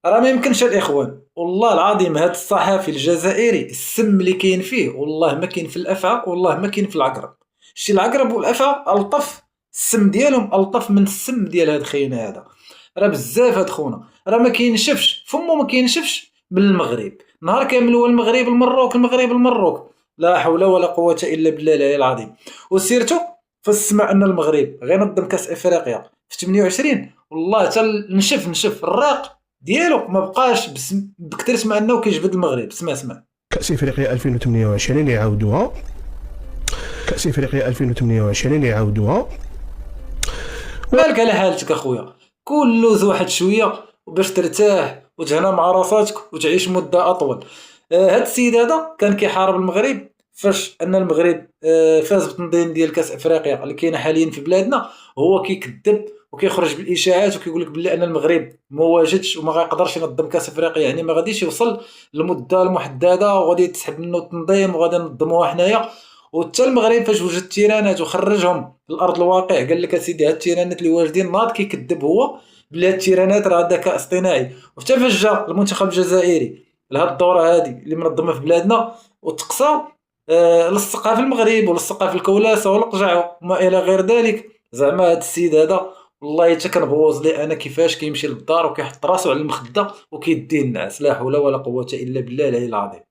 راه ما يمكنش الاخوان، والله العظيم هاد الصحافي الجزائري السم اللي كاين فيه والله ما كاين في الافعى، والله ما كاين في العقرب. شتي العقرب والافعى الطف، السم ديالهم الطف من السم ديال هاد خينا هذا. راه بزاف هاد خونا، راه ما كينشفش فمو، ما كينشفش من المغرب. نهار كامل هو المغرب المروك، المغرب المروك. لا حول ولا قوة الا بالله العلي العظيم. وسيرتو فالسمع ان المغرب غينظم كاس افريقيا في 28، والله حتى نشف الراق ديالو ما بقاش بكثرت مع انه كيجبد المغرب. اسمع اسمع. كأس افريقيا 2028 يعاودوها، كأس افريقيا 2028 يعاودوها. مالك على حالتك اخويا، كل لوز واحد شويه باش ترتاح وتهنا مع راساتك وتعيش مده اطول. هاد السيد هذا كان كيحارب المغرب فاش ان المغرب فاز بتنظيم ديال كاس افريقيا اللي كاينه حاليا في بلادنا. هو كيكذب وكيخرج بالاشاعات وكيقول لك بلي ان المغرب ما واجدش وما غيقدرش ينظم كاس افريقيا، يعني ما غاديش يوصل للمده المحدده وغادي يتسحب منه التنظيم وغادي ننظموها حنايا. وحتى المغرب فاش وجد التيرانات وخرجهم لارض الواقع قال لك اسيدي هاد التيرانات اللي واجدين ناض كيكذب هو بلي هاد التيرانات راه ذكاء اصطناعي. وحتى فاش جا المنتخب الجزائري لهاد الدوره هادي اللي منظمه في بلادنا وتقصى لصقها في المغرب ولصقها في الكولاسه والقجع وما الى غير ذلك، زعما هاد السيد هذا والله حتى كنبوظ لي انا كيفاش كيمشي للدار وكيحط راسو على المخده وكيدي النعاس. لا حول ولا قوه الا بالله العلي العظيم.